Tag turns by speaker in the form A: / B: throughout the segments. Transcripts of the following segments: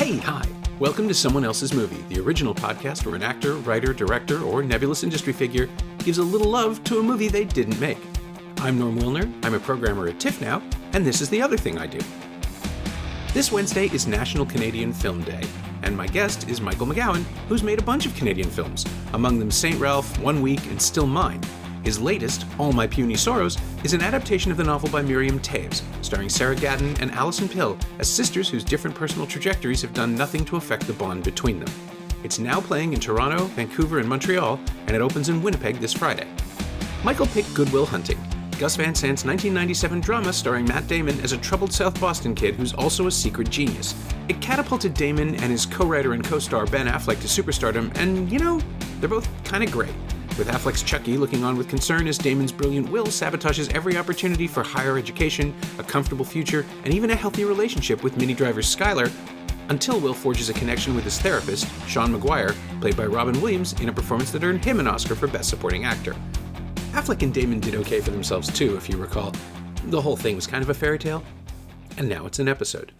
A: Hey, hi. Welcome to Someone Else's Movie, the original podcast where an actor, writer, director, or nebulous industry figure gives a little love to a movie they didn't make. I'm Norm Wilner, I'm a programmer at TIFF now, and this is the other thing I do. This Wednesday is National Canadian Film Day, and my guest is Michael McGowan, who's made a bunch of Canadian films, among them St. Ralph, One Week, and Still Mine. His latest, All My Puny Sorrows, is an adaptation of the novel by Miriam Toews, starring Sarah Gadon and Alison Pill as sisters whose different personal trajectories have done nothing to affect the bond between them. It's now playing in Toronto, Vancouver, and Montreal, and it opens in Winnipeg this Friday. Michael picked Good Will Hunting, Gus Van Sant's 1997 drama starring Matt Damon as a troubled South Boston kid who's also a secret genius. It catapulted Damon and his co-writer and co-star Ben Affleck to superstardom, and, they're both kind of great. With Affleck's Chucky looking on with concern as Damon's brilliant Will sabotages every opportunity for higher education, a comfortable future, and even a healthy relationship with Minnie Driver's Skylar, until Will forges a connection with his therapist, Sean McGuire, played by Robin Williams, in a performance that earned him an Oscar for Best Supporting Actor. Affleck and Damon did okay for themselves too, if you recall. The whole thing was kind of a fairy tale, and now it's an episode.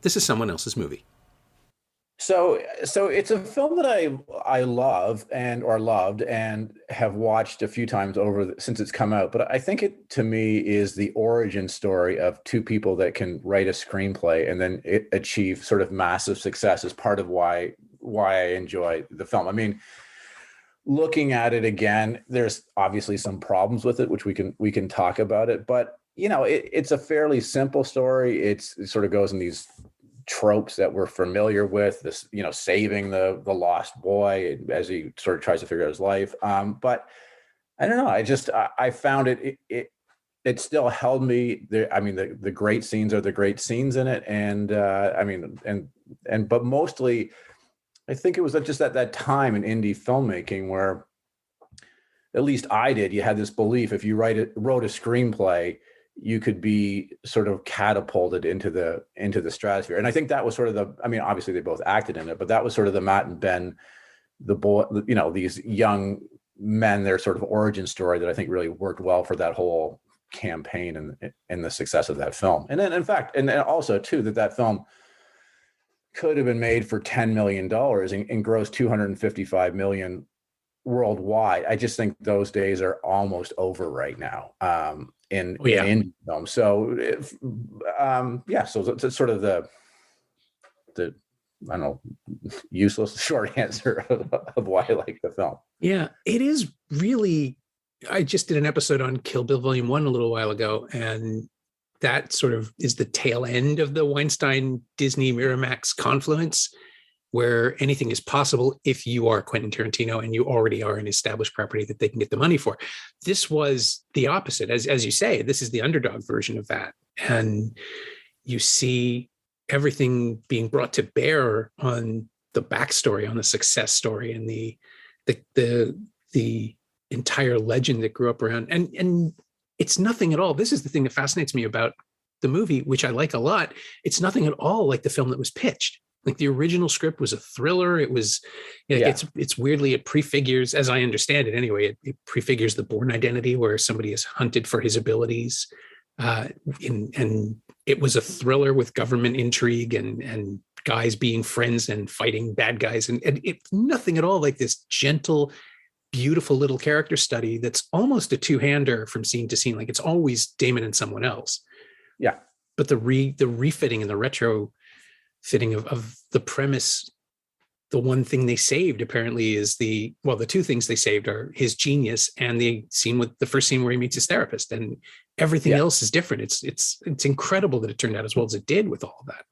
A: This is Someone Else's Movie.
B: So it's a film that I love or loved and have watched a few times since it's come out. But I think it, to me, is the origin story of two people that can write a screenplay and then achieve sort of massive success is part of why I enjoy the film. I mean, looking at it again, there's obviously some problems with it, which we can talk about it. But it's a fairly simple story. It sort of goes in these tropes that we're familiar with, this, saving the lost boy as he sort of tries to figure out his life. But I don't know. I found it still held me. The great scenes are the great scenes in it. And but mostly I think it was just at that time in indie filmmaking where, at least I did, you had this belief if you wrote a screenplay, you could be sort of catapulted into the stratosphere. And I think that was sort of obviously they both acted in it, but that was sort of the Matt and Ben, the boy, these young men, their sort of origin story that I think really worked well for that whole campaign and the success of that film. And then, in fact, and also too, that film could have been made for $10 million and grossed $255 million worldwide. I just think those days are almost over right now. In indie film. So so it's sort of the I don't know, useless short answer of why I like the film.
A: Yeah, it is really, I just did an episode on Kill Bill Volume 1 a little while ago, and that sort of is the tail end of the Weinstein Disney Miramax confluence, where anything is possible if you are Quentin Tarantino and you already are an established property that they can get the money for. This was the opposite. As you say, this is the underdog version of that. And you see everything being brought to bear on the backstory, on the success story, and the entire legend that grew up around. And it's nothing at all. This is the thing that fascinates me about the movie, which I like a lot. It's nothing at all like the film that was pitched. Like the original script was a thriller. It was, it's weirdly, it prefigures, as I understand it anyway, it prefigures the Bourne Identity, where somebody is hunted for his abilities. And it was a thriller with government intrigue and guys being friends and fighting bad guys. And it's nothing at all like this gentle, beautiful little character study that's almost a two-hander from scene to scene. Like it's always Damon and someone else.
B: Yeah.
A: But the refitting and the retro fitting of the premise, the one thing they saved apparently is the two things they saved are his genius and the first scene where he meets his therapist, and everything else is different. It's incredible that it turned out as well as it did with all of that.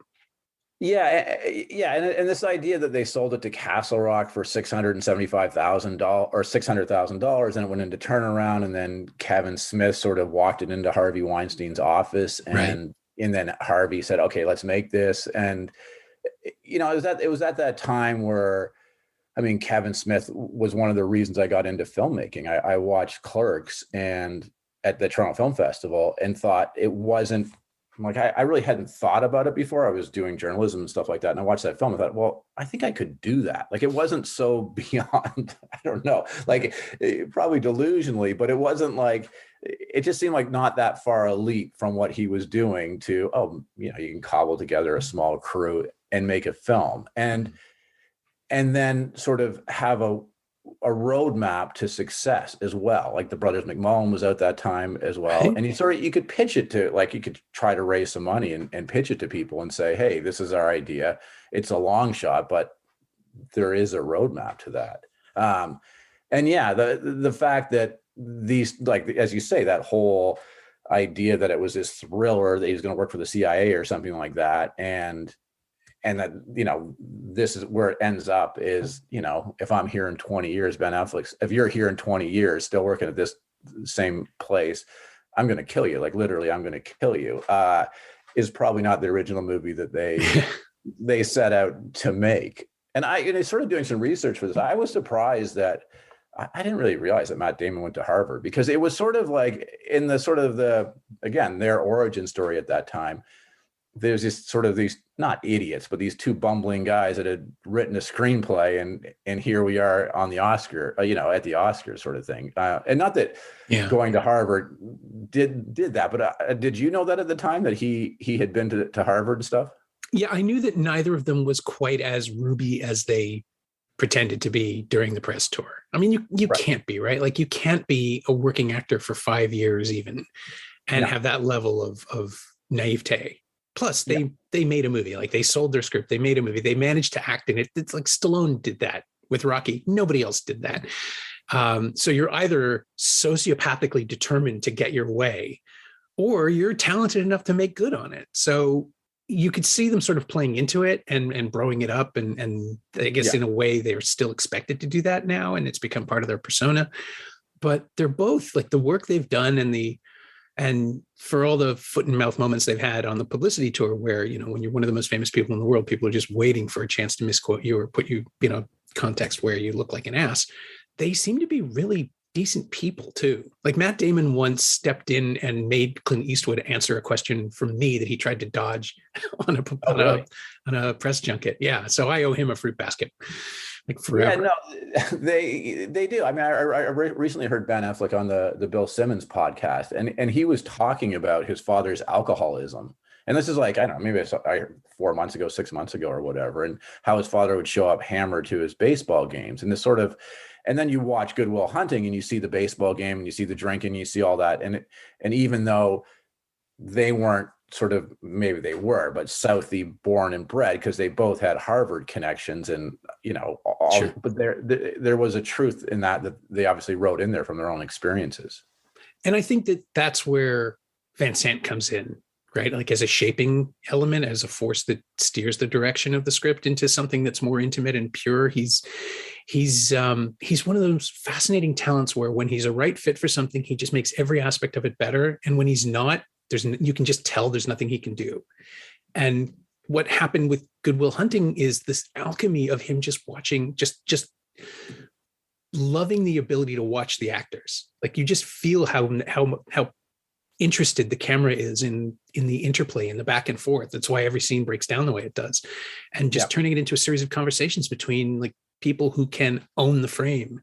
B: And this idea that they sold it to Castle Rock for $675,000 or $600,000, and it went into turnaround, and then Kevin Smith sort of walked it into Harvey Weinstein's office, and then Harvey said, "Okay, let's make this." And it was at that time where, Kevin Smith was one of the reasons I got into filmmaking. I watched Clerks and at the Toronto Film Festival and thought it wasn't like I really hadn't thought about it before. I was doing journalism and stuff like that, and I watched that film and thought, well, I think I could do that. Like it wasn't so beyond, I don't know, like probably delusionally, but it wasn't like, it just seemed like not that far a leap from what he was doing to, you can cobble together a small crew and make a film, and then sort of have a roadmap to success as well. Like the brothers McGowan was out that time as well.
A: Right.
B: And you could pitch it to, like, you could try to raise some money and pitch it to people and say, hey, this is our idea. It's a long shot, but there is a roadmap to that. And yeah, the fact that these, like, as you say, that whole idea that it was this thriller that he was going to work for the CIA or something like that. And that, this is where it ends up is, if I'm here in 20 years, Ben Affleck, if you're here in 20 years, still working at this same place, I'm going to kill you. Like, literally, I'm going to kill you, is probably not the original movie that they set out to make. And I sort of doing some research for this, I was surprised that I didn't really realize that Matt Damon went to Harvard, because it was sort of like in the sort of again, their origin story at that time. There's these not idiots, but these two bumbling guys that had written a screenplay, and here we are on the Oscar, at the Oscars sort of thing. And not that going to Harvard did that, but did you know that at the time that he had been to Harvard and stuff?
A: Yeah, I knew that neither of them was quite as ruby as they pretended to be during the press tour. I mean, you right. can't be, right? Like, you can't be a working actor for 5 years even and have that level of naivete. Plus, they made a movie. Like, they sold their script. They made a movie. They managed to act in it. It's like Stallone did that with Rocky. Nobody else did that. So you're either sociopathically determined to get your way, or you're talented enough to make good on it. So you could see them sort of playing into it and growing it up. And I guess in a way, they're still expected to do that now. And it's become part of their persona. But they're both, like, the work they've done and for all the foot and mouth moments they've had on the publicity tour, where, when you're one of the most famous people in the world, people are just waiting for a chance to misquote you or put you, context where you look like an ass. They seem to be really decent people too. Like, Matt Damon once stepped in and made Clint Eastwood answer a question from me that he tried to dodge on a press junket. Yeah. So I owe him a fruit basket. Like, forever.
B: Yeah, no, they do. I mean, I recently heard Ben Affleck on the Bill Simmons podcast, and he was talking about his father's alcoholism. And this is like, I don't know, maybe I 4 months ago, 6 months ago or whatever, and how his father would show up hammered to his baseball games. And this sort of, and then you watch Good Will Hunting and you see the baseball game and you see the drinking, you see all that. And even though they weren't sort of, maybe they were, but Southie born and bred, because they both had Harvard connections and,
A: Sure.
B: But there was a truth in that they obviously wrote in there from their own experiences.
A: And I think that that's where Van Sant comes in, right? Like, as a shaping element, as a force that steers the direction of the script into something that's more intimate and pure. He's one of those fascinating talents where when he's a right fit for something, he just makes every aspect of it better. And when he's not, you can just tell there's nothing he can do. And what happened with Good Will Hunting is this alchemy of him just watching, just loving the ability to watch the actors. Like, you just feel how interested the camera is in the interplay and the back and forth. That's why every scene breaks down the way it does. And just turning it into a series of conversations between, like, people who can own the frame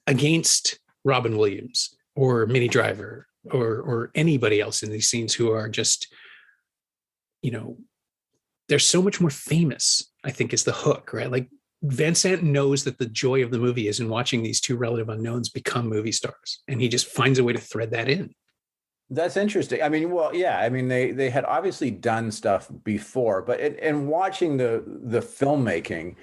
A: against Robin Williams or Minnie Driver or anybody else in these scenes who are just, they're so much more famous, I think, is the hook, right? Like, Van Sant knows that the joy of the movie is in watching these two relative unknowns become movie stars. And he just finds a way to thread that in.
B: That's interesting. I mean, well, yeah, I mean, they had obviously done stuff before, but in watching the filmmaking,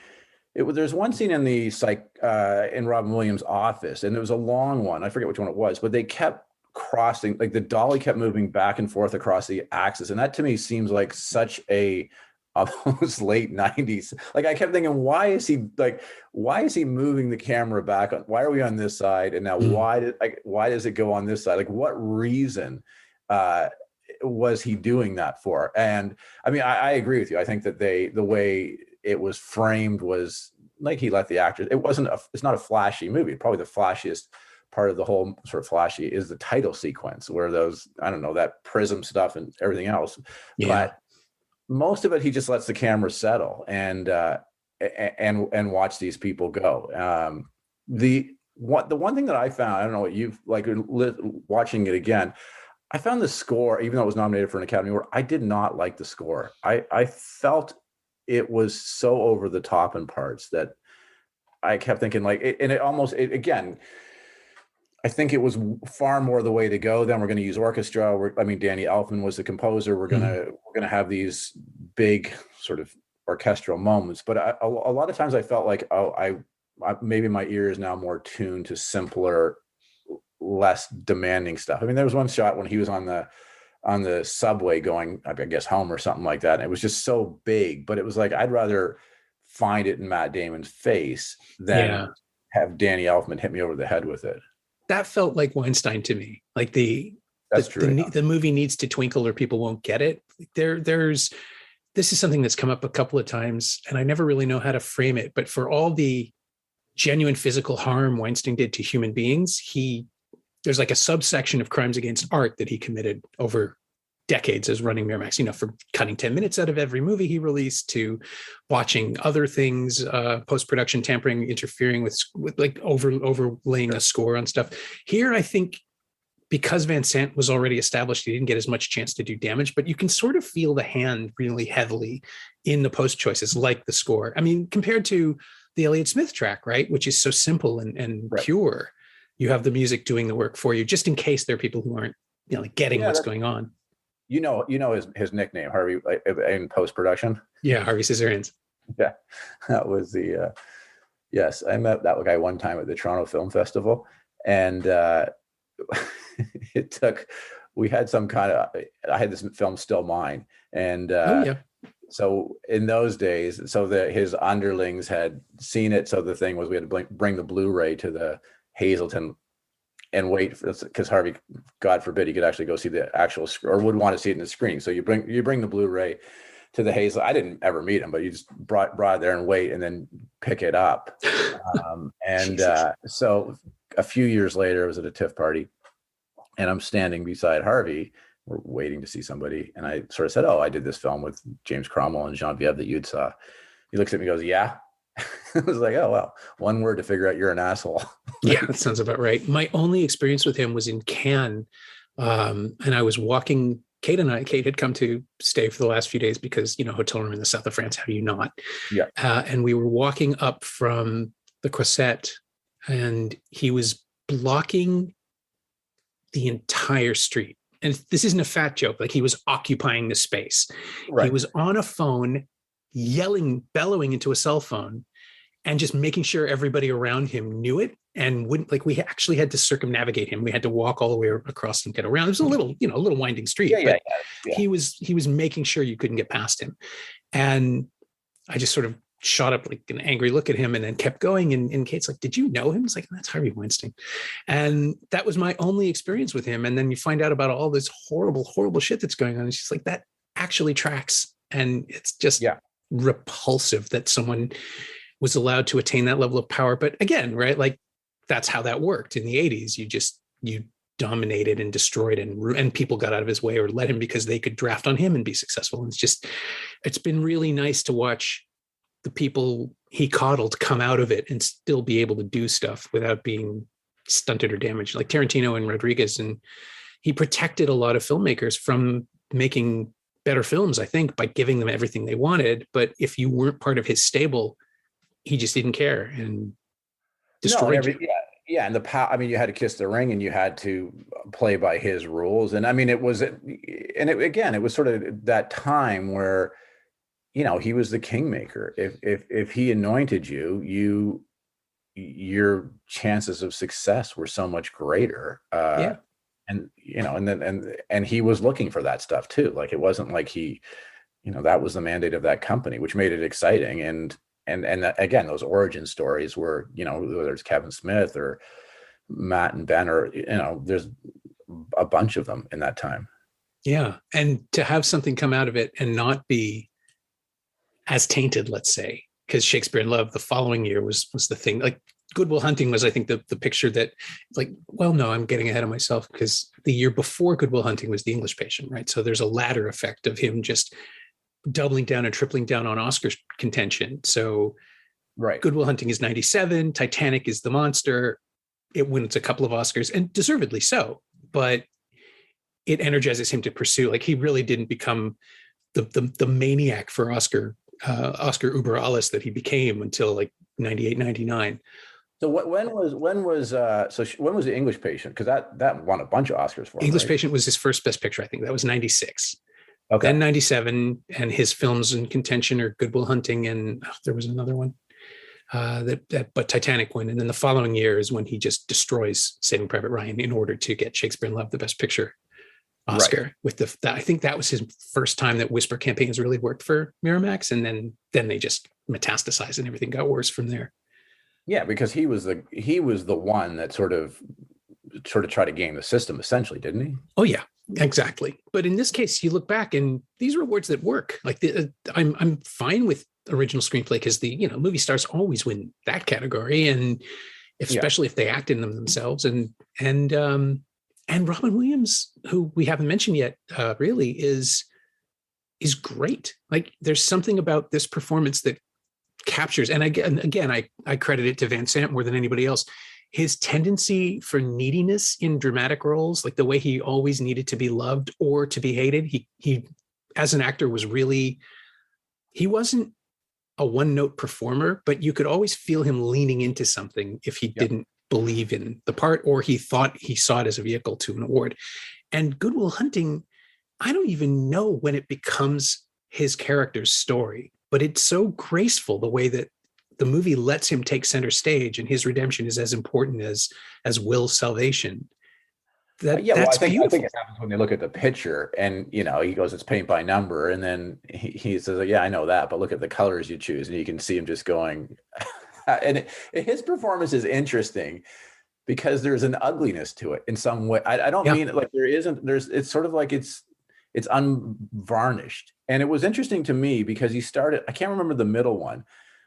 B: there's one scene in in Robin Williams' office, and it was a long one. I forget which one it was, but they kept crossing, like, the dolly kept moving back and forth across the axis. And that to me seems like such a almost late 90s. Like, I kept thinking, why is he moving the camera back? Why are we on this side? And now why does it go on this side? Like, what reason was he doing that for? And I mean, I agree with you. I think that the way it was framed was like, he let the actors, it's not a flashy movie. Probably the flashiest part of the whole sort of flashy is the title sequence, where those, I don't know, that prism stuff and everything else. Yeah. But most of it, he just lets the camera settle and watch these people go. The one thing that I found, I don't know what you've like watching it again, I found the score, even though it was nominated for an Academy Award, I did not like the score. I felt it was so over the top in parts that I kept thinking like, and it almost, again, I think it was far more the way to go. Then we're going to use orchestra. Danny Elfman was the composer. We're gonna have these big sort of orchestral moments. But a lot of times I felt like, maybe my ear is now more tuned to simpler, less demanding stuff. I mean, there was one shot when he was on the subway going, I guess, home or something like that. And it was just so big, but it was like, I'd rather find it in Matt Damon's face than have Danny Elfman hit me over the head with it.
A: That felt like Weinstein to me. Like the movie needs to twinkle or people won't get it. This is something that's come up a couple of times and I never really know how to frame it, but for all the genuine physical harm Weinstein did to human beings, there's like a subsection of crimes against art that he committed over decades as running Miramax, for cutting 10 minutes out of every movie he released, to watching other things, post-production tampering, interfering with like overlaying a score on stuff. Here, I think because Van Sant was already established, he didn't get as much chance to do damage, but you can sort of feel the hand really heavily in the post choices, like the score. I mean, compared to the Elliott Smith track, right, which is so simple and pure, you have the music doing the work for you, just in case there are people who aren't, getting what's going on. His nickname, Harvey, in post-production. Yeah, Harvey Scissorhands. Yeah, that was the. Yes, I met that guy one time at the Toronto Film Festival, and we had some kind of. I had this film Still Mine, and so in those days, his underlings had seen it. So the thing was, we had to bring the Blu-ray to the Hazleton and wait, because Harvey, God forbid, he could actually go see the actual or would want to see it in the screen. So you bring the Blu-ray to the Hazel. I didn't ever meet him, but you just brought it there and wait and then pick it up. So a few years later, I was at a TIFF party and I'm standing beside Harvey. We're waiting to see somebody. And I sort of said, I did this film with James Cromwell and Genevieve that you'd saw. He looks at me and goes, yeah. I was like, oh, well, one word to figure out you're an asshole. Yeah, that sounds about right. My only experience with him was in Cannes. And I was walking, Kate had come to stay for the last few days because, hotel room in the south of France, how do you not? Yeah. And we were walking up from the Croisette and he was blocking the entire street. And this isn't a fat joke. Like, he was occupying the space. Right. He was on a phone, yelling, bellowing into a cell phone, and just making sure everybody around him knew it and wouldn't, like, we actually had to circumnavigate him. We had to walk all the way across and get around. It was a little winding street, but he was making sure you couldn't get past him. And I just sort of shot up like an angry look at him and then kept going. And Kate's like, did you know him? It's like, that's Harvey Weinstein. And that was my only experience with him. And then you find out about all this horrible, horrible shit that's going on. It's just like, that actually tracks. And it's just repulsive that someone was allowed to attain that level of power. But again, right, like, that's how that worked in the 80s. You dominated and destroyed and people got out of his way or let him because they could draft on him and be successful. And it's been really nice to watch the people he coddled come out of it and still be able to do stuff without being stunted or damaged, like Tarantino and Rodriguez. And he protected a lot of filmmakers from making better films, I think, by giving them everything they wanted. But if you weren't part of his stable, he just didn't care and destroyed you. Yeah. And you had to kiss the ring and you had to play by his rules. And I mean, it was sort of that time where, he was the kingmaker. If he anointed you, your chances of success were so much greater. And he was looking for that stuff too. Like, it wasn't like he, that was the mandate of that company, which made it exciting. And again, those origin stories were, whether it's Kevin Smith or Matt and Ben, or, there's a bunch of them in that time. Yeah. And to have something come out of it and not be as tainted, let's say, because Shakespeare in Love the following year was the thing. Like, Good Will Hunting was, I think, the picture that, like, well, no, I'm getting ahead of myself, because the year before Good Will Hunting was The English Patient, right? So there's a ladder effect of him just doubling down and tripling down on Oscar contention. So Good Will Hunting is 97, Titanic is the monster. It wins a couple of Oscars, and deservedly so, but it energizes him to pursue, like, he really didn't become the maniac for Oscar Oscar Uber alles that he became until like 98, 99.
B: So when was when was The English Patient? Because that won a bunch of Oscars for him,
A: English
B: right?
A: Patient was his first Best Picture, I think. That was 96.
B: Okay.
A: Then 97, and his films in contention are Good Will Hunting, and there was another one. But Titanic won. And then the following year is when he just destroys Saving Private Ryan in order to get Shakespeare in Love the Best Picture Oscar. Right. With I think that was his first time that whisper campaigns really worked for Miramax, and then they just metastasized and everything got worse from there.
B: Yeah, because he was the one that sort of tried to game the system, essentially, didn't he?
A: Oh yeah, exactly. But in this case, you look back and these are awards that work. Like I'm fine with original screenplay because the movie stars always win that category, and especially if they act in them themselves. And Robin Williams, who we haven't mentioned yet, really is great. Like there's something about this performance that captures, and again, I credit it to Van Sant more than anybody else. His tendency for neediness in dramatic roles, like the way he always needed to be loved or to be hated. He as an actor he wasn't a one-note performer, but you could always feel him leaning into something if he didn't believe in the part, or he thought he saw it as a vehicle to an award. And Good Will Hunting, I don't even know when it becomes his character's story, but it's so graceful the way that the movie lets him take center stage, and his redemption is as important as Will's salvation.
B: I think it happens when they look at the picture, and he goes, it's paint by number, and then he says, yeah, I know that, but look at the colors you choose, and you can see him just going. And his performance is interesting because there's an ugliness to it in some way. I don't mean it like there isn't. It's sort of like it's unvarnished, and it was interesting to me because he started. I can't remember the middle one,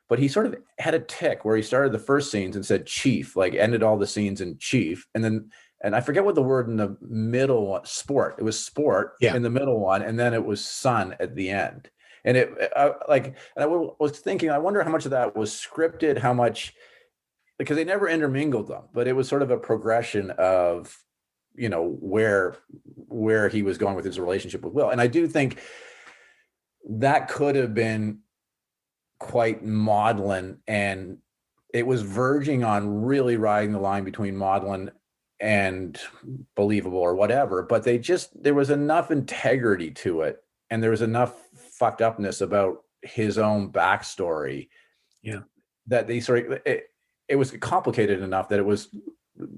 B: but he sort of had a tick where he started the first scenes and said chief, like ended all the scenes in chief, and I forget what the word in the middle one, sport. It was sport in the middle one, and then it was son at the end. And I was thinking, I wonder how much of that was scripted, how much, because they never intermingled them, but it was sort of a progression of, where he was going with his relationship with Will. And I do think that could have been quite maudlin, and it was verging on really riding the line between maudlin and believable or whatever, but there was enough integrity to it, and there was enough fucked upness about his own backstory that they it was complicated enough that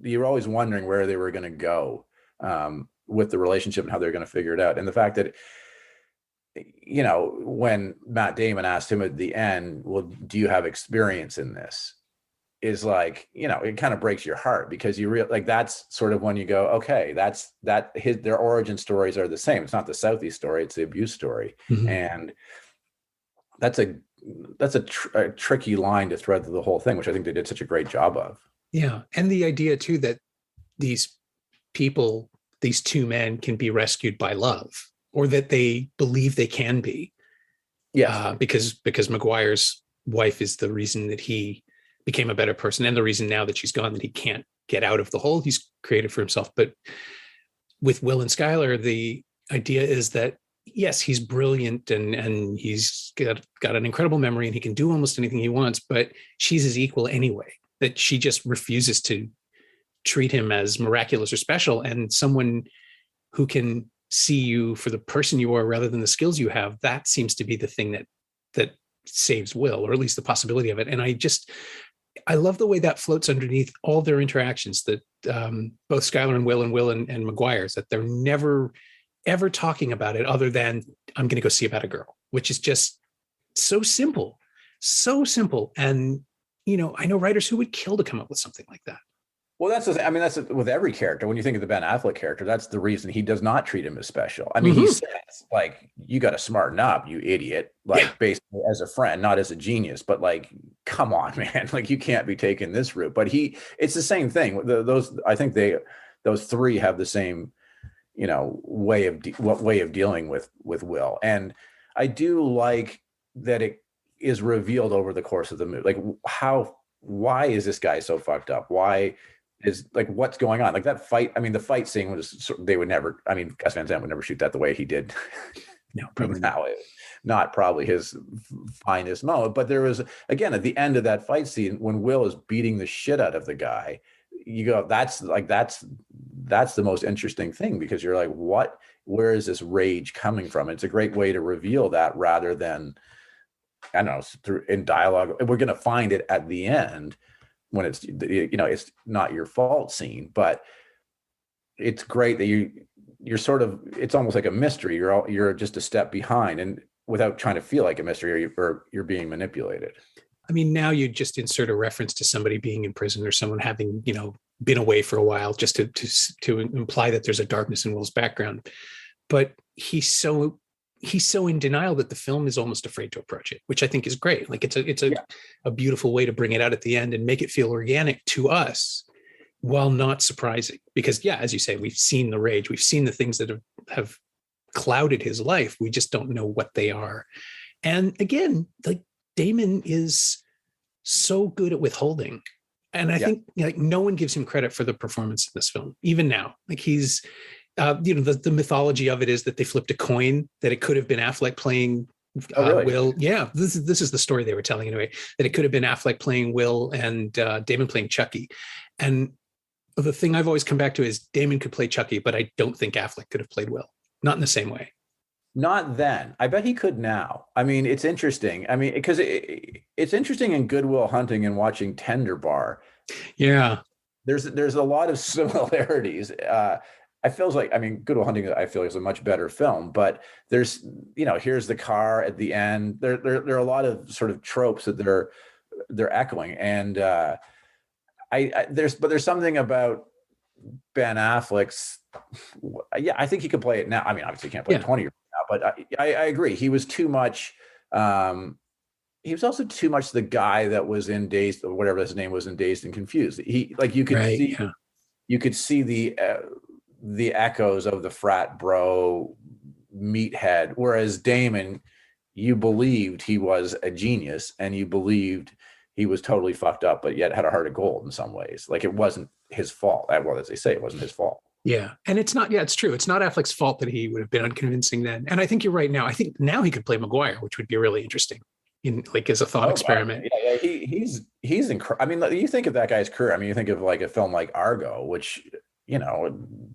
B: you were always wondering where they were going to go with the relationship and how they're going to figure it out. And the fact that when Matt Damon asked him at the end, well, do you have experience in this, is like, it kind of breaks your heart, because you that's sort of when you go, okay, their origin stories are the same. It's not the Southie story, it's the abuse story. Mm-hmm. And that's a tricky line to thread through the whole thing, which I think they did such a great job of. Yeah.
A: And the idea too, that these two men can be rescued by love, or that they believe they can be. Yeah. Because McGuire's wife is the reason that he became a better person, and the reason now that she's gone that he can't get out of the hole he's created for himself. But with Will and Skylar, the idea is that yes, he's brilliant and he's got an incredible memory and he can do almost anything he wants, but she's his equal anyway, that she just refuses to treat him as miraculous or special. And someone who can see you for the person you are rather than the skills you have, that seems to be the thing that saves Will, or at least the possibility of it. And I love the way that floats underneath all their interactions, that both Skylar and Will and McGuire's, that they're never, ever talking about it other than I'm going to go see about a girl, which is just so simple. And, I know writers who would kill to come up with something like that.
B: Well, that's with every character. When you think of the Ben Affleck character, that's the reason he does not treat him as special. I mean, he says, like, you got to smarten up, you idiot, like basically as a friend, not as a genius, but like, come on, man, like you can't be taking this route. But it's the same thing. I think those three have the same, way of dealing with Will. And I do like that it is revealed over the course of the movie. Like why is this guy so fucked up? Why is, like, what's going on? Like that fight, the fight scene was, they would never, Gus Van Sant would never shoot that the way he did
A: No, probably not.
B: Now, not probably his finest moment, but there was, again, at the end of that fight scene when Will is beating the shit out of the guy, you go, that's the most interesting thing, because you're like, where is this rage coming from? It's a great way to reveal that, rather than, I don't know, through in dialogue. We're going to find it at the end when it's, it's not your fault scene, but it's great that you're sort of, it's almost like a mystery. You're just a step behind, and without trying to feel like a mystery, or you're being manipulated.
A: I mean, now you just insert a reference to somebody being in prison, or someone having, been away for a while, just to imply that there's a darkness in Will's background. But he's so in denial that the film is almost afraid to approach it, which I think is great. Like it's a beautiful way to bring it out at the end and make it feel organic to us, while not surprising. Because as you say, we've seen the rage, we've seen the things that have clouded his life. We just don't know what they are. And again, like, Damon is so good at withholding. And I think no one gives him credit for the performance in this film, even now. Like, he's, the mythology of it is that they flipped a coin, that it could have been Affleck playing really? Will. Yeah, this is the story they were telling anyway, that it could have been Affleck playing Will and Damon playing Chucky. And the thing I've always come back to is Damon could play Chucky, but I don't think Affleck could have played Will. Not in the same way.
B: Not then. I bet he could now. I mean, it's interesting. I mean, because it's interesting in Good Will Hunting and watching Tender Bar.
A: Yeah.
B: There's a lot of similarities. I feel like, I mean, Good Will Hunting, I feel is a much better film, but there's, here's the car at the end. There are a lot of sort of tropes that they're echoing. And there's something about Ben Affleck's, I think he could play it now. I mean, obviously he can't play it 20 years now, but I agree. He was too much. He was also too much the guy that was in Dazed, or whatever his name was in Dazed and Confused. He, like, you could see the echoes of the frat bro meathead, whereas Damon, you believed he was a genius, and you believed he was totally fucked up, but yet had a heart of gold in some ways. Like, it wasn't his fault. Well, as they say, it wasn't his fault.
A: Yeah. And it's not, it's true. It's not Affleck's fault that he would have been unconvincing then. And I think you're right now. I think now he could play McGuire, which would be really interesting as a thought experiment.
B: Yeah, he's incredible. I mean, you think of that guy's career. I mean, you think of like a film like Argo, which,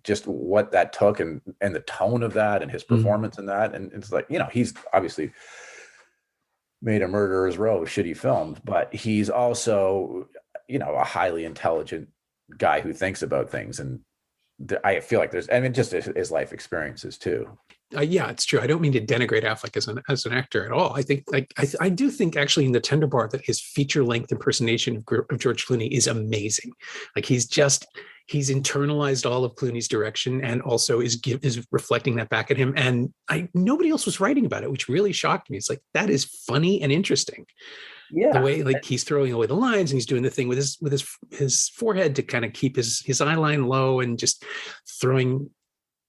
B: just what that took, and the tone of that, and his performance in that. And it's like, he's obviously made a Murderer's Row shitty films, but he's also, a highly intelligent guy who thinks about things. And I feel like just his life experiences too.
A: It's true. I don't mean to denigrate Affleck as an actor at all. I think, I do think actually in The Tender Bar that his feature length impersonation of George Clooney is amazing. Like, he's internalized all of Clooney's direction, and also is reflecting that back at him. And nobody else was writing about it, which really shocked me. It's like, that is funny and interesting. Yeah. The way, like, he's throwing away the lines, and he's doing the thing with his forehead to kind of keep his eye line low, and just throwing,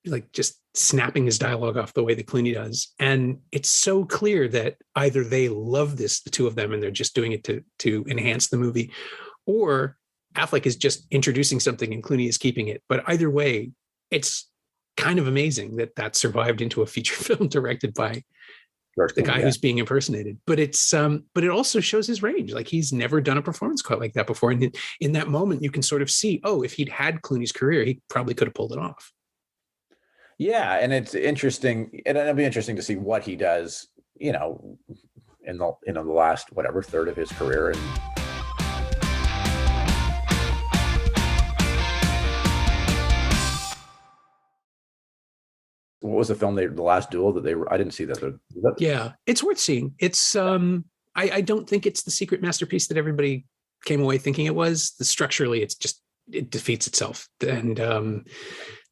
A: like, just snapping his dialogue off the way that Clooney does. And it's so clear that either they love this, the two of them, and they're just doing it to enhance the movie, or Affleck is just introducing something and Clooney is keeping it. But either way, it's kind of amazing that survived into a feature film directed by the guy who's being impersonated. But but it also shows his range. Like, he's never done a performance quite like that before. And in that moment, you can sort of see, if he'd had Clooney's career, he probably could have pulled it off.
B: Yeah, and it's interesting, and it'll be interesting to see what he does, in the last third of his career. And what was the film The Last Duel I didn't see that.
A: Yeah, it's worth seeing. It's I don't think it's the secret masterpiece that everybody came away thinking it was. Structurally, it defeats itself, and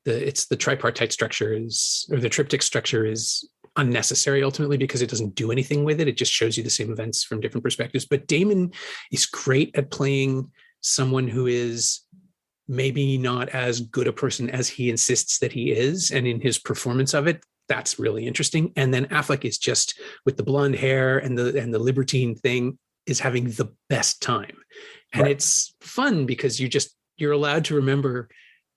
A: the tripartite structure the triptych structure is unnecessary ultimately, because it doesn't do anything with it. It just shows you the same events from different perspectives. But Damon is great at playing someone who is maybe not as good a person as he insists that he is. And in his performance of it, that's really interesting. And then Affleck is just, with the blonde hair and the libertine thing, is having the best time. And It's fun because you're allowed to remember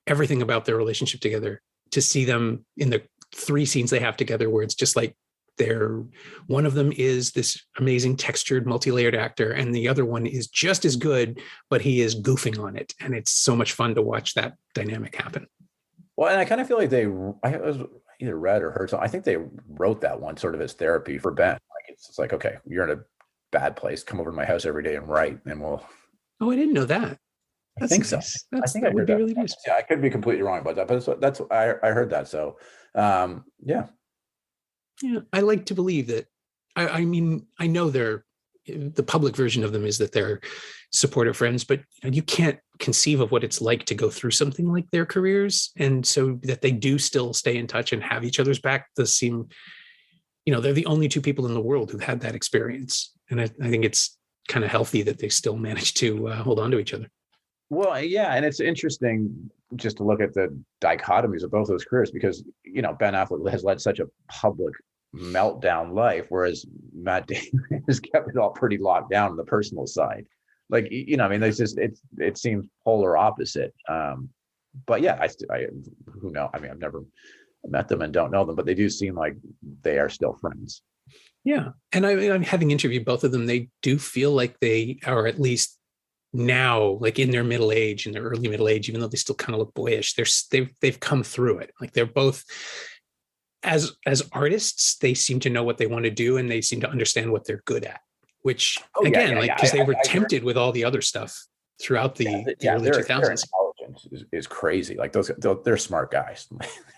A: everything about their relationship together, to see them in the 3 scenes they have together, where it's just like one of them is this amazing textured multi-layered actor, and the other one is just as good, but he is goofing on it, and it's so much fun to watch that dynamic happen.
B: Well, and I kind of feel like I was either read or heard something. I think they wrote that one sort of as therapy for Ben. Like it's just like, okay, you're in a bad place. Come over to my house every day and write, and we'll.
A: Oh, I didn't know that.
B: I think so.
A: I think that would be really nice.
B: Yeah, I could be completely wrong about that, but that's I heard that. So, yeah.
A: Yeah, I like to believe that. I mean, I know the public version of them is that they're supportive friends, but you can't conceive of what it's like to go through something like their careers, and so that they do still stay in touch and have each other's back does seem, they're the only two people in the world who've had that experience, and I think it's kind of healthy that they still manage to hold on to each other.
B: Well, yeah, and it's interesting just to look at the dichotomies of both those careers because Ben Affleck has led such a public meltdown life, whereas Matt Damon has kept it all pretty locked down on the personal side. Like I mean, there's just it seems polar opposite. But yeah, I who know? I mean, I've never met them and don't know them, but they do seem like they are still friends.
A: Yeah, and I'm having interviewed both of them. They do feel like they are at least now, like in their middle age, in their early middle age, even though they still kind of look boyish. They've come through it. Like they're both. As artists, they seem to know what they want to do, and they seem to understand what they're good at. Which because they were tempted with all the other stuff throughout the early 2000s. Their
B: intelligence is crazy. Like they're smart guys.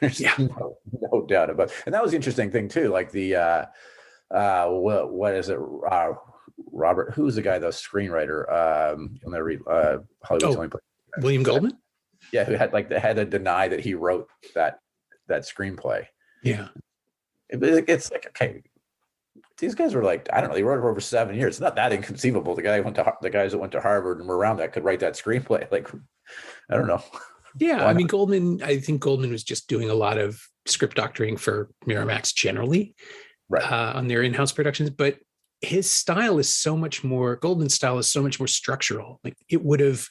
B: There's no doubt about it. And that was the interesting thing too. Like the what is it? Robert, who's the guy, the screenwriter? You'll never read Hollywood's only play.
A: William Goldman.
B: Yeah, who had to deny that he wrote that screenplay.
A: Yeah,
B: it's like, okay, these guys were like, I don't know, they wrote it for over 7 years. It's not that inconceivable. The guys that went to Harvard and were around that could write that screenplay. Like, I don't know.
A: Yeah, I mean, I think Goldman was just doing a lot of script doctoring for Miramax generally,
B: right,
A: on their in-house productions. But his style is so much more. Goldman's style is so much more structural. Like it would have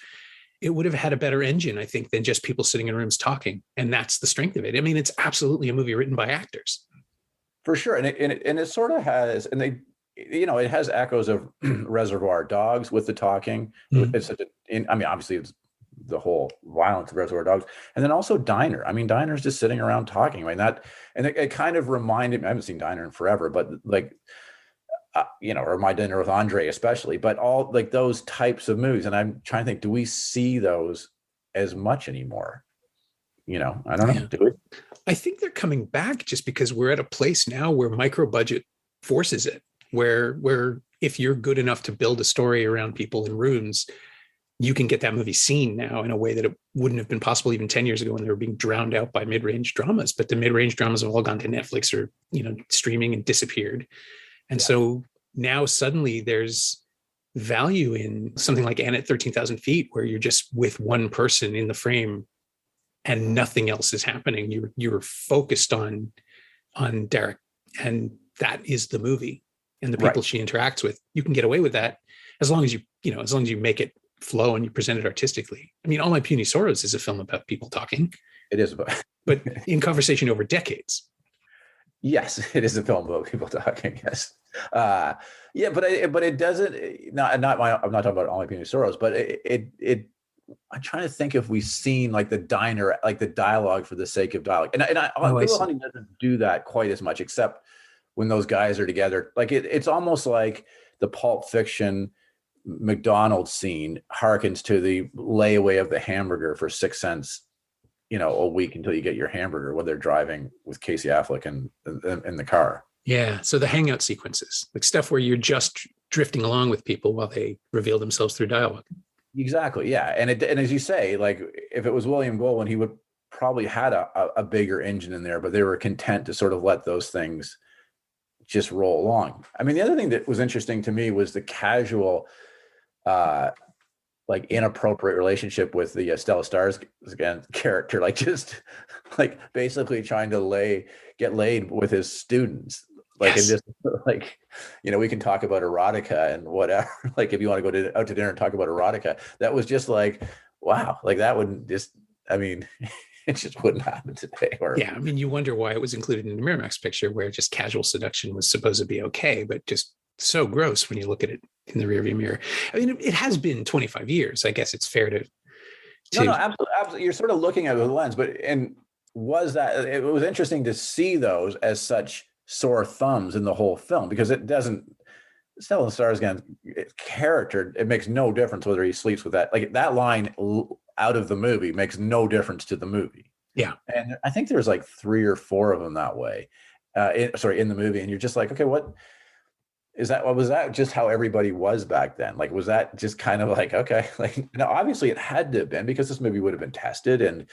A: had a better engine, I think, than just people sitting in rooms talking. And that's the strength of it. I mean, it's absolutely a movie written by actors.
B: For sure. And it sort of has, and it has echoes of Reservoir Dogs with the talking. Mm-hmm. It's obviously it's the whole violence of Reservoir Dogs. And then also Diner. I mean, Diner's just sitting around talking. I mean, it kind of reminded me, I haven't seen Diner in forever, but like, or My Dinner with Andre especially, but all like those types of movies. And I'm trying to think, do we see those as much anymore? I don't know. Yeah. Do we?
A: I think they're coming back just because we're at a place now where micro budget forces it, where if you're good enough to build a story around people in rooms, you can get that movie seen now in a way that it wouldn't have been possible even 10 years ago when they were being drowned out by mid-range dramas. But the mid-range dramas have all gone to Netflix or, streaming and disappeared. And so now suddenly there's value in something like Anne at 13,000 Feet, where you're just with one person in the frame and nothing else is happening. You're focused on Derek, and that is the movie and the people she interacts with. You can get away with that as long as you make it flow and you present it artistically. I mean, All My Puny Sorrows is a film about people talking.
B: It is,
A: but in conversation over decades.
B: Yes, it is a film about people talking. Yes, but it doesn't. I'm not talking about All My Puny Sorrows, but it. I'm trying to think if we've seen like the Diner, like the dialogue for the sake of dialogue, and Good Will Hunting doesn't do that quite as much, except when those guys are together. Like it's almost like the Pulp Fiction McDonald's scene harkens to the layaway of the hamburger for 6 cents. A week until you get your hamburger when they're driving with Casey Affleck in the car.
A: Yeah. So the hangout sequences, like stuff where you're just drifting along with people while they reveal themselves through dialogue.
B: Exactly. Yeah. And as you say, like if it was William Goldman, he would probably had a bigger engine in there, but they were content to sort of let those things just roll along. I mean, the other thing that was interesting to me was the casual, like inappropriate relationship with the Stella Skarsgård character, like just like basically trying to get laid with his students. Like, yes. And just like, we can talk about erotica and whatever, like if you want to go out to dinner and talk about erotica, that was just like, wow. Like that wouldn't just, I mean, it just wouldn't happen today. Or
A: Yeah, I mean, you wonder why it was included in the Miramax picture, where just casual seduction was supposed to be okay, but just so gross when you look at it in the rearview mirror. I mean, it has been 25 years. I guess it's fair to
B: no, absolutely. You're sort of looking at it with a lens, but it was interesting to see those as such sore thumbs in the whole film, because it doesn't. Stellan Skarsgård's character, it makes no difference whether he sleeps with that. Like, that line out of the movie makes no difference to the movie.
A: Yeah.
B: And I think there's like 3 or 4 of them that way. In the movie. And you're just like, okay, what is that? What was that? Just how everybody was back then? Like, was that just kind of like, okay, like, now obviously it had to have been, because this movie would have been tested, and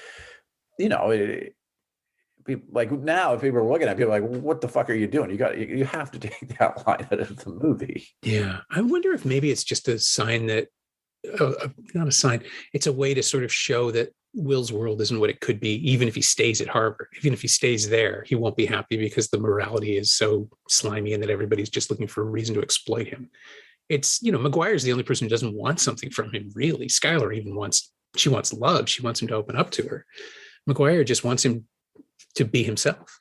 B: like, now if people were looking at people like, what the fuck are you doing? You have to take that line out of the movie.
A: Yeah. I wonder if maybe it's just a sign that, not a sign, it's a way to sort of show that Will's world isn't what it could be, even if he stays at Harvard. Even if he stays there, he won't be happy because the morality is so slimy and that everybody's just looking for a reason to exploit him. It's, McGuire's the only person who doesn't want something from him, really. Skylar even wants love. She wants him to open up to her. McGuire just wants him to be himself.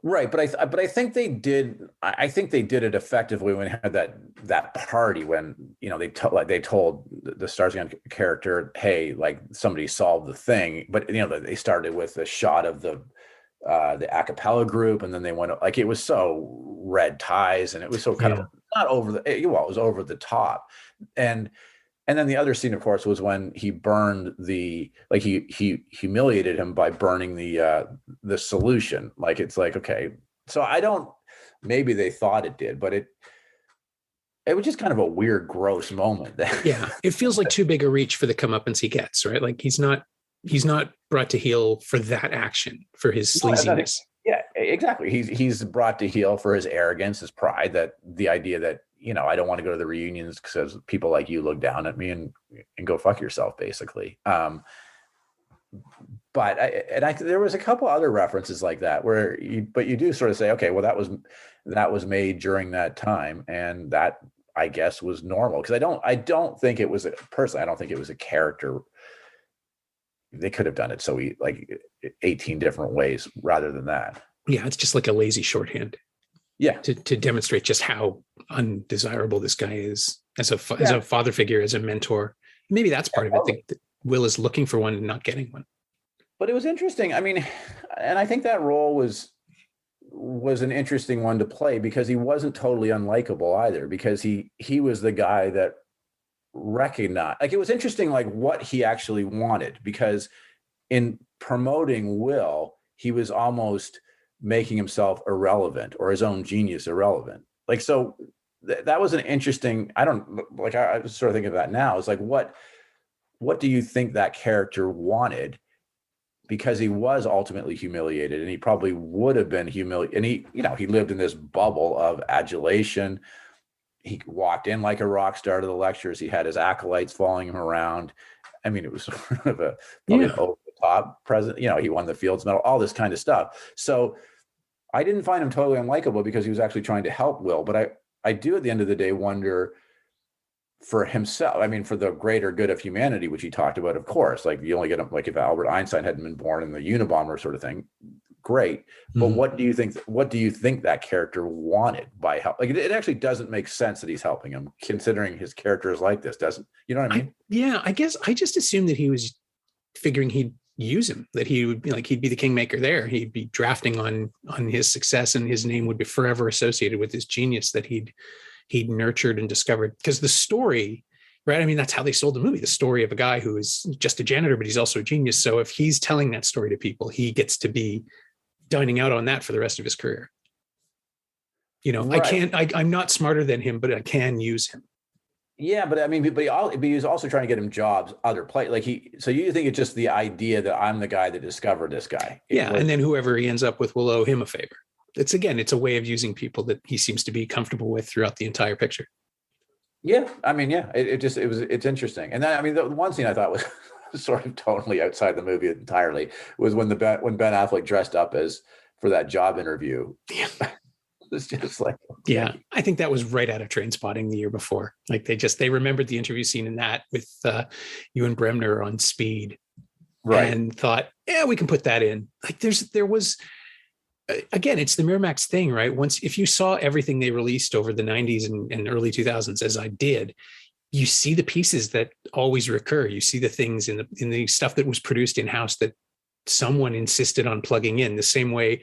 B: Right, but I think they did. I think they did it effectively when they had that party, when they told the Skarsgård character, hey, like, somebody solved the thing. But they started with a shot of the a cappella group, and then they went, like, it was so red ties, and it was so kind of not over the, it was over the top. And then the other scene, of course, was when he burned he humiliated him by burning the solution. Like, it's like, okay, so maybe they thought it did, but it was just kind of a weird, gross moment.
A: Yeah, it feels like too big a reach for the comeuppance he gets, right? Like, he's not brought to heel for that action, for his sleaziness.
B: Yeah, exactly. He's brought to heel for his arrogance, his pride, that the idea that, I don't want to go to the reunions because people like you look down at me, and go fuck yourself, basically. But there was a couple other references like that where you do sort of say, okay, well, that was made during that time, and that, I guess, was normal, because I don't think it was personally, I don't think it was a character. They could have done it like 18 different ways rather than that. Yeah,
A: it's just like a lazy shorthand.
B: Yeah,
A: to demonstrate just how undesirable this guy is as a father figure, as a mentor. Maybe that's part of it. I think that Will is looking for one and not getting one.
B: But it was interesting. I mean, and I think that role was an interesting one to play, because he wasn't totally unlikable either, because he was the guy that recognized, like, it was interesting, like, what he actually wanted, because in promoting Will, he was almost making himself irrelevant, or his own genius irrelevant. Like, so that was an interesting, I was sort of thinking of that now. It's like, what do you think that character wanted? Because he was ultimately humiliated, and he probably would have been humiliated. And he lived in this bubble of adulation. He walked in like a rock star to the lectures. He had his acolytes following him around. I mean, it was sort of an over the top present. He won the Fields Medal, all this kind of stuff. So I didn't find him totally unlikable, because he was actually trying to help Will. But I do, at the end of the day, wonder for himself. I mean, for the greater good of humanity, which he talked about, of course. Like, you only get him, like, if Albert Einstein hadn't been born in the Unabomber sort of thing, great. But what do you think that character wanted by help? Like, it actually doesn't make sense that he's helping him, considering his character is like this, doesn't? You know what I mean?
A: I guess I just assumed that he was figuring he'd use him, that he would be like, he'd be the kingmaker there. He'd be drafting on his success, and his name would be forever associated with his genius that he'd nurtured and discovered. Because the story, right? I mean, that's how they sold the movie. The story of a guy who is just a janitor, but he's also a genius. So if he's telling that story to people, he gets to be dining out on that for the rest of his career. Right. I'm not smarter than him, but I can use him.
B: Yeah, but I mean, but he was also trying to get him jobs, other place. So you think it's just the idea that I'm the guy that discovered this guy?
A: And then whoever he ends up with will owe him a favor. It's a way of using people that he seems to be comfortable with throughout the entire picture.
B: Yeah, I mean, yeah, it's interesting. And then, I mean, the one scene I thought was sort of totally outside the movie entirely was when Ben Affleck dressed up as for that job interview.
A: Yeah.
B: It's just like,
A: okay. Yeah, I think that was right out of Trainspotting the year before. Like, they remembered the interview scene in that with Ewan Bremner on Speed.
B: Right.
A: and thought, yeah, we can put that in. Like there was, again, it's the Miramax thing, right? Once, if you saw everything they released over the 90s and early 2000s, as I did, you see the pieces that always recur. You see the things in the stuff that was produced in house that someone insisted on plugging in, the same way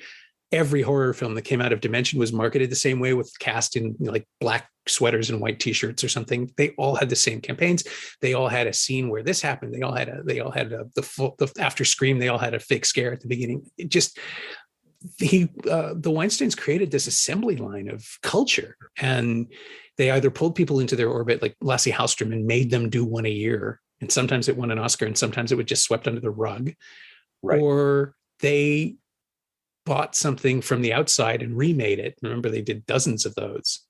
A: every horror film that came out of Dimension was marketed the same way, with cast in like black sweaters and white t-shirts or something. They all had the same campaigns. They all had a scene where this happened. They all had the after Scream. They all had a fake scare at the beginning. It just, the Weinsteins created this assembly line of culture, and they either pulled people into their orbit like Lasse Hallström and made them do one a year, and sometimes it won an Oscar and sometimes it would just swept under the rug,
B: Right.
A: or they bought something from the outside and remade it. Remember, they did dozens of those,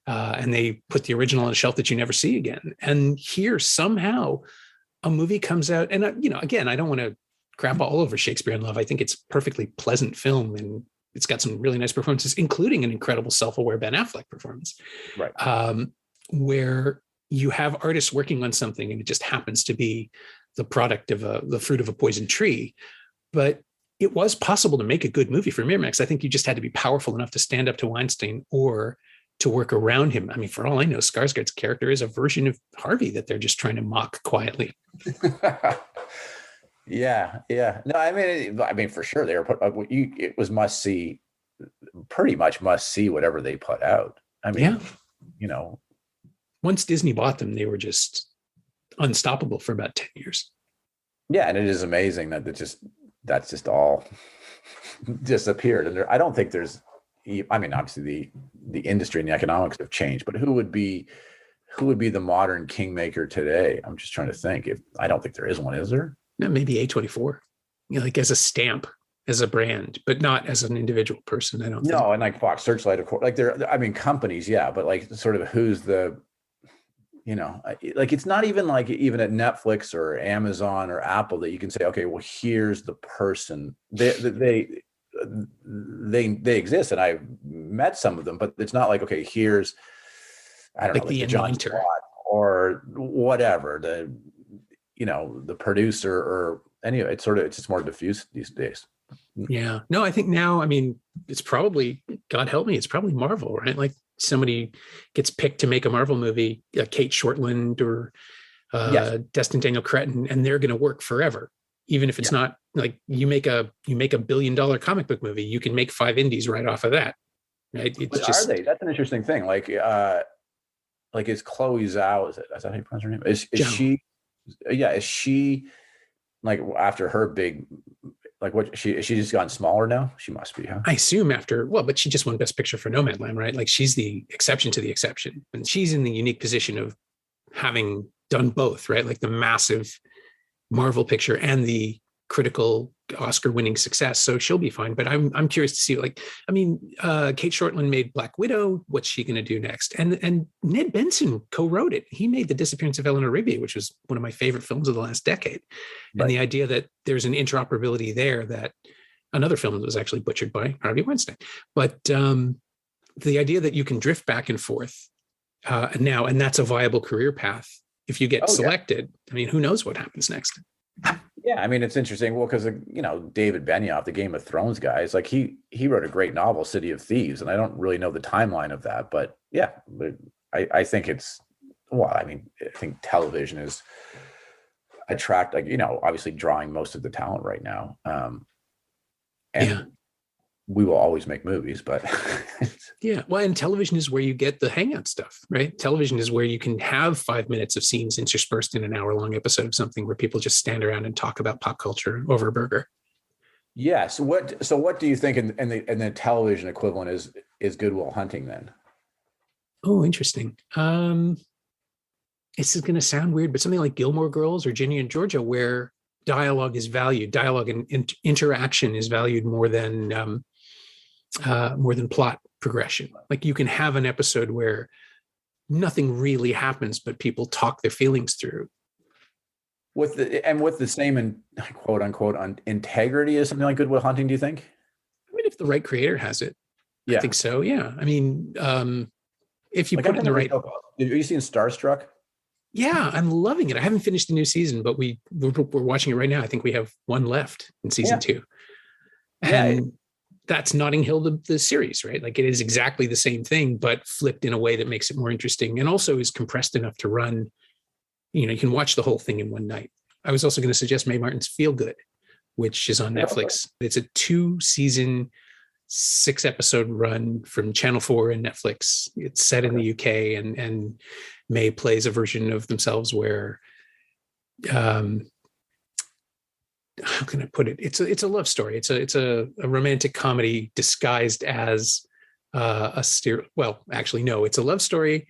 A: and they put the original on a shelf that you never see again. And here somehow a movie comes out, and again, I don't want to crap all over Shakespeare in Love. I think it's a perfectly pleasant film, and it's got some really nice performances, including an incredible self-aware Ben Affleck performance.
B: Right.
A: Where you have artists working on something and it just happens to be the product of the fruit of a poison tree. But it was possible to make a good movie for Miramax. I think you just had to be powerful enough to stand up to Weinstein or to work around him. I mean, for all I know, Skarsgård's character is a version of Harvey that they're just trying to mock quietly.
B: Yeah. No, I mean, for sure, they were it was must see, pretty much must see whatever they put out. I mean,
A: once Disney bought them, they were just unstoppable for about 10 years.
B: Yeah, and it is amazing that that's just all disappeared. And I don't think there's, I mean, obviously the industry and the economics have changed, but who would be the modern kingmaker today? I'm just trying to think. I don't think there is one, is there?
A: Maybe A24, like as a stamp, as a brand, but not as an individual person. I don't think.
B: No, and like Fox Searchlight, of course, like companies, yeah, but like sort of who's the, like it's not even like even at Netflix or Amazon or Apple that you can say, okay, well, here's the person. They exist, and I've met some of them, but it's not like, okay, here's, I don't know, like the John Scott or whatever, the producer or anyway, it's just more diffuse these days.
A: Yeah. No, I think now, I mean, it's probably, God help me, it's probably Marvel, right? Like somebody gets picked to make a Marvel movie, Kate Shortland or Destin Daniel Cretton, and they're going to work forever. Even if it's not like you make a $1 billion comic book movie, you can make 5 indies right off of that. Right? It's
B: are they? That's an interesting thing. Like is Chloe Zhao, is that how you pronounce her name? Is she? Yeah, is she like after her big, like what is she just gotten smaller now? She must be, huh?
A: I assume but she just won Best Picture for Nomadland, right? Like she's the exception to the exception, and she's in the unique position of having done both, right? Like the massive Marvel picture and the critical Oscar-winning success. So she'll be fine. But I'm curious to see, Kate Shortland made Black Widow. What's she going to do next? And Ned Benson co-wrote it. He made The Disappearance of Eleanor Rigby, which was one of my favorite films of the last decade. Right. And the idea that there's an interoperability there, that another film that was actually butchered by Harvey Weinstein. But the idea that you can drift back and forth now, and that's a viable career path if you get selected. Yeah. I mean, who knows what happens next?
B: Yeah, I mean, it's interesting. Well, because David Benioff, the Game of Thrones guy, is like he wrote a great novel, City of Thieves, and I don't really know the timeline of that, but yeah, I think I think television is obviously drawing most of the talent right now, and we will always make movies, but
A: yeah. Well, and television is where you get the hangout stuff, right? Television is where you can have 5 minutes of scenes interspersed in an hour-long episode of something where people just stand around and talk about pop culture over a burger.
B: Yeah. So what do you think in the television equivalent is Good Will Hunting then?
A: Oh, interesting. This is going to sound weird, but something like Gilmore Girls or Ginny and Georgia, where dialogue is valued, dialogue and interaction is valued more than plot progression. Like you can have an episode where nothing really happens, but people talk their feelings through.
B: With the same quote unquote integrity as something like Good Will Hunting, do you think?
A: I mean, if the right creator has it,
B: yeah.
A: I think so. Yeah. I mean, if you put it in the right.
B: Have you seen Starstruck?
A: Yeah, I'm loving it. I haven't finished the new season, but we're watching it right now. I think we have one left in season
B: Yeah,
A: 2.
B: yeah.
A: And that's Notting Hill, the series, right? Like it is exactly the same thing, but flipped in a way that makes it more interesting and also is compressed enough to run. You can watch the whole thing in one night. I was also going to suggest Mae Martin's Feel Good, which is on Netflix. It's a 2-season, 6-episode run from Channel 4 and Netflix. It's set in the UK, and Mae plays a version of themselves where, how can I put it? It's a love story. It's a romantic comedy disguised as well, actually, no, it's a love story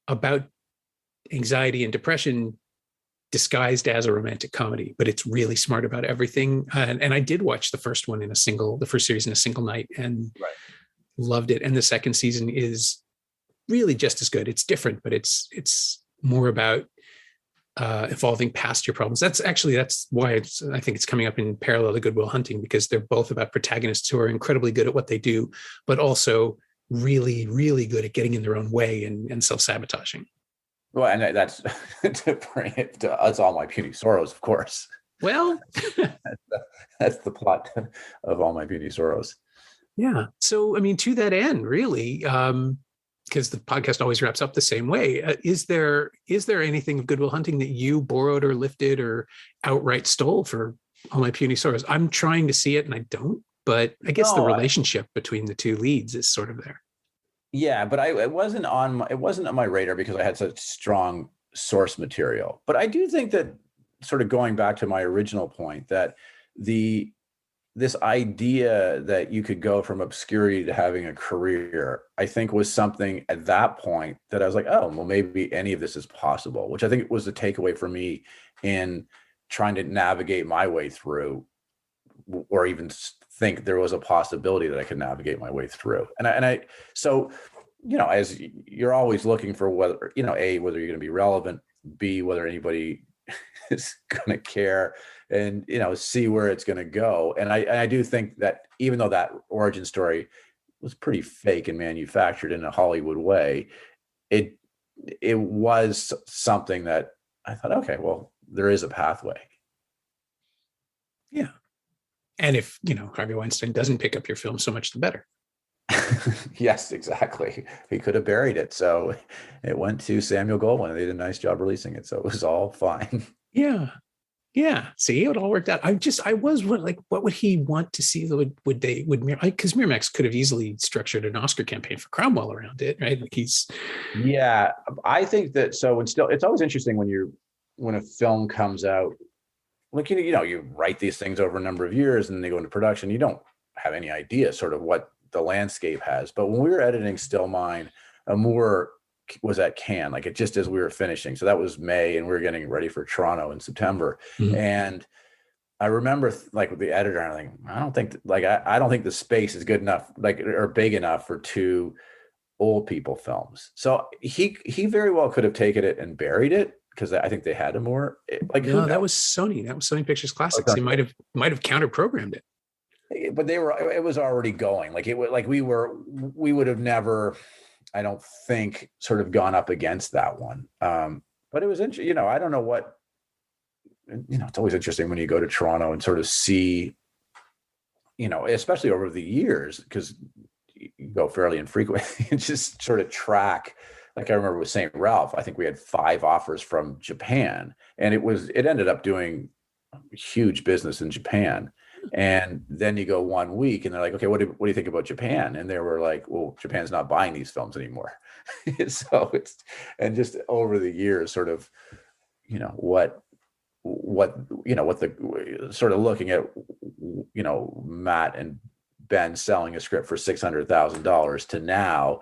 A: about anxiety and depression disguised as a romantic comedy, but it's really smart about everything. And I did watch the first series in a single night, and loved it. And the second season is really just as good. It's different, but it's more about evolving past your problems. That's why I think it's coming up in parallel to Good Will Hunting, because they're both about protagonists who are incredibly good at what they do, but also really, really good at getting in their own way and self-sabotaging.
B: Well, and that's to bring it to Us All My Puny Sorrows, of course.
A: Well,
B: that's the plot of All My Puny Sorrows.
A: Yeah. So, I mean, to that end, really, because the podcast always wraps up the same way. Is there anything of Good Will Hunting that you borrowed or lifted or outright stole for All My Puny Sorrows? I'm trying to see it and I don't, but I guess the relationship between the two leads is sort of there.
B: Yeah, but it wasn't on my radar because I had such strong source material. But I do think that, sort of going back to my original point, that this idea that you could go from obscurity to having a career, I think was something at that point that I was like, oh, well, maybe any of this is possible, which I think was the takeaway for me in trying to navigate my way through, or even think there was a possibility that I could navigate my way through. So, as you're always looking for whether, A, whether you're going to be relevant, B, whether anybody is going to care, and, C, where it's going to go. And I do think that even though that origin story was pretty fake and manufactured in a Hollywood way, it was something that I thought, okay, well, there is a pathway.
A: Yeah. And if, Harvey Weinstein doesn't pick up your film, so much the better.
B: Yes, exactly. He could have buried it. So it went to Samuel Goldwyn, and they did a nice job releasing it. So it was all fine.
A: Yeah. Yeah. See, it all worked out. I was like, what would he want to see? Because Miramax could have easily structured an Oscar campaign for Cromwell around it, right? Like
B: yeah, I think that. So it's always interesting when a film comes out, like, you write these things over a number of years and they go into production. You don't have any idea sort of what the landscape has. But when we were editing Still Mine, Amour was at Cannes, like it just as we were finishing. So that was May, and we were getting ready for Toronto in September. Mm-hmm. And I remember like with the editor, I'm like, I don't think the space is good enough, like, or big enough for 2 old people films. So he very well could have taken it and buried it, because I think they had Amour.
A: No, that was Sony. That was Sony Pictures Classics. They might have counter-programmed it.
B: But it was already going. Like we would have never, I don't think, sort of gone up against that one. But it was interesting. I don't know what, it's always interesting when you go to Toronto and sort of see, especially over the years, because you go fairly infrequently, and just sort of track. Like I remember with St. Ralph, I think we had 5 offers from Japan, and it ended up doing huge business in Japan. And then you go 1 week and they're like, okay, what do you think about Japan? And they were like, well, Japan's not buying these films anymore. So and just over the years, sort of, what the sort of looking at, Matt and Ben selling a script for $600,000 to now,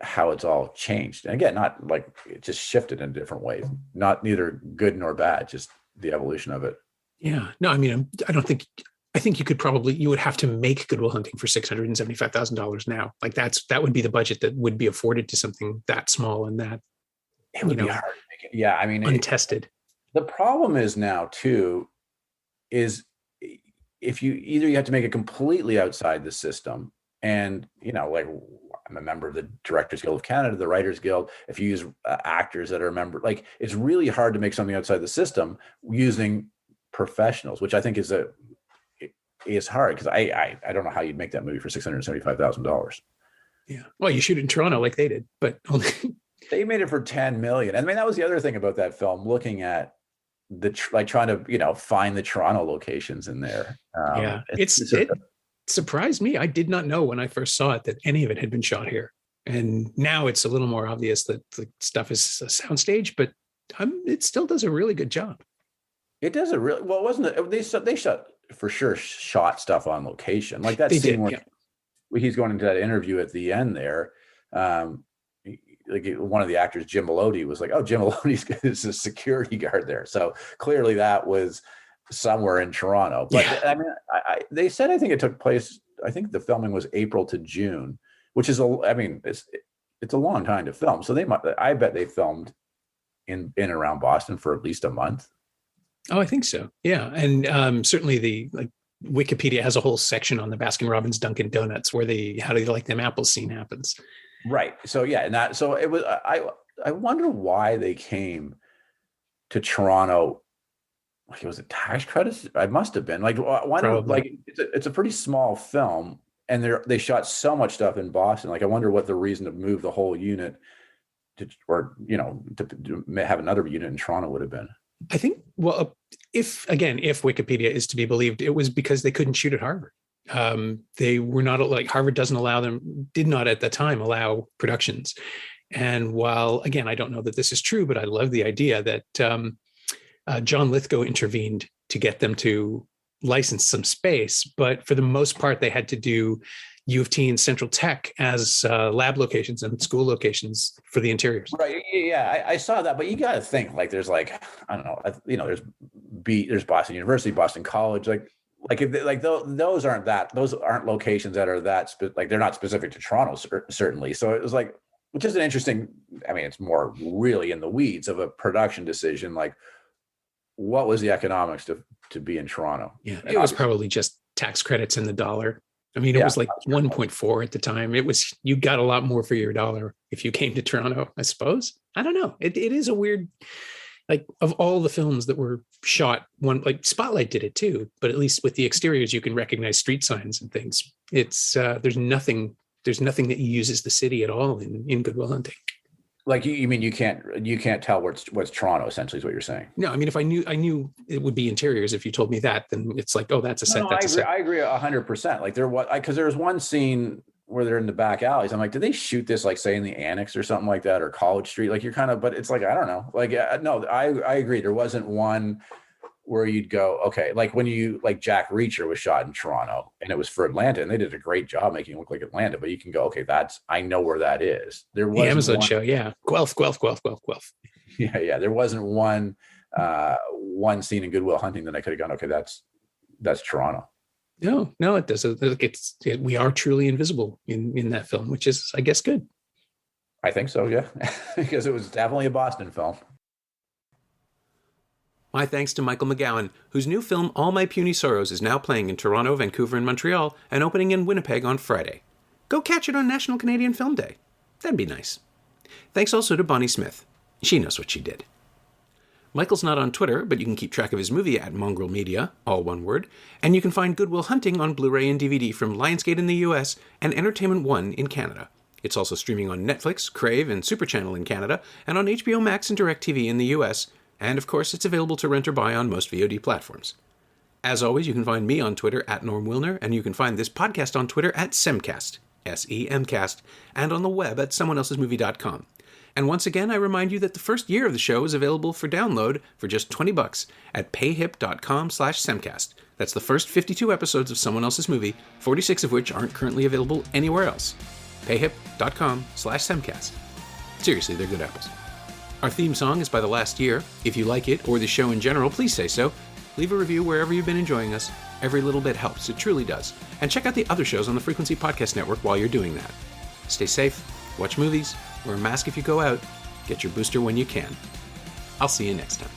B: how it's all changed. And again, not like it just shifted in different ways, neither good nor bad, just the evolution of it.
A: Yeah, no, I mean, I think you would have to make Good Will Hunting for $675,000 now. Like that would be the budget that would be afforded to something that small and that,
B: it would be hard to make it. Yeah, I mean,
A: untested.
B: The problem is now too, is if you have to make it completely outside the system, and like I'm a member of the Directors Guild of Canada, the Writers Guild. If you use actors that are a member, like it's really hard to make something outside the system using professionals, which I think is hard because I don't know how you'd make that movie for $675,000.
A: Yeah. Well, you shoot it in Toronto like they did, but only
B: they made it for $10 million. I mean, that was the other thing about that film, looking at trying to, find the Toronto locations in there.
A: It surprised me. I did not know when I first saw it that any of it had been shot here. And now it's a little more obvious that the stuff is a soundstage, but it still does a really good job.
B: It does they shot for sure, shot stuff on location. Like that scene where he's going into that interview at the end there. Like one of the actors, Jim Melody, was like, "Oh, Jim Melody's a security guard there." So clearly that was somewhere in Toronto. But I mean, they said I think it took place. I think the filming was April to June, which is it's a long time to film. So I bet they filmed in and around Boston for at least a month.
A: Oh, I think so. Yeah, and certainly Wikipedia has a whole section on the Baskin Robbins Dunkin' Donuts where how do you like them apples scene happens.
B: Right. So it was. I wonder why they came to Toronto. Like, was it tax credits? I must have been. Like, it's a pretty small film, and they shot so much stuff in Boston. Like, I wonder what the reason to move the whole unit to have another unit in Toronto would have been.
A: I think. Well, if Wikipedia is to be believed, it was because they couldn't shoot at Harvard. They were not Harvard did not at the time allow productions. And while, again, I don't know that this is true, but I love the idea that John Lithgow intervened to get them to license some space. But for the most part, they had to do U of T and Central Tech as lab locations and school locations for the interiors.
B: Right. Yeah, I saw that. But you got to think there's I don't know, there's Boston University, Boston College, those aren't locations that are they're not specific to Toronto, certainly. So it was which is an interesting, I mean, it's more really in the weeds of a production decision. Like, what was the economics to be in Toronto?
A: Yeah, it was probably just tax credits in the dollar. I mean, it was 1.4 at the time. You got a lot more for your dollar if you came to Toronto, I suppose. I don't know. It is a weird, of all the films that were shot, Spotlight did it too, but at least with the exteriors, you can recognize street signs and things. It's there's nothing that uses the city at all in Good Will Hunting.
B: Like, you mean you can't tell what's Toronto, essentially, is what you're saying?
A: No, I mean, if I knew it would be interiors, if you told me that, then it's like, oh, that's a set. That's a set.
B: I agree 100%. Because there was one scene where they're in the back alleys. I'm like, did they shoot this, say in the Annex or something like that, or College Street? But it's I don't know. No, I agree. There wasn't one where you'd go, okay, when Jack Reacher was shot in Toronto and it was for Atlanta, and they did a great job making it look like Atlanta, but you can go, okay, I know where that is. There was the Amazon show, yeah. Guelph. Yeah. There wasn't one scene in Good Will Hunting that I could have gone, okay, that's Toronto.
A: No, it doesn't. We are truly invisible in that film, which is, I guess, good.
B: I think so, yeah, because it was definitely a Boston film.
A: My thanks to Michael McGowan, whose new film All My Puny Sorrows is now playing in Toronto, Vancouver, and Montreal, and opening in Winnipeg on Friday. Go catch it on National Canadian Film Day. That'd be nice. Thanks also to Bonnie Smith. She knows what she did. Michael's not on Twitter, but you can keep track of his movie at Mongrel Media, all one word, and you can find Good Will Hunting on Blu-ray and DVD from Lionsgate in the US and Entertainment One in Canada. It's also streaming on Netflix, Crave, and Super Channel in Canada, and on HBO Max and DirecTV in the US, and of course it's available to rent or buy on most VOD platforms. As always, you can find me on Twitter at Norm Wilner, and you can find this podcast on Twitter at Semcast, S-E-M-Cast, and on the web at someoneelsesmovie.com. And once again, I remind you that the first year of the show is available for download for just $20 at payhip.com/semcast. That's the first 52 episodes of Someone Else's Movie, 46 of which aren't currently available anywhere else. payhip.com/semcast. Seriously, they're good apples. Our theme song is by The Last Year. If you like it, or the show in general, please say so. Leave a review wherever you've been enjoying us. Every little bit helps, it truly does. And check out the other shows on the Frequency Podcast Network while you're doing that. Stay safe, watch movies, wear a mask if you go out, get your booster when you can. I'll see you next time.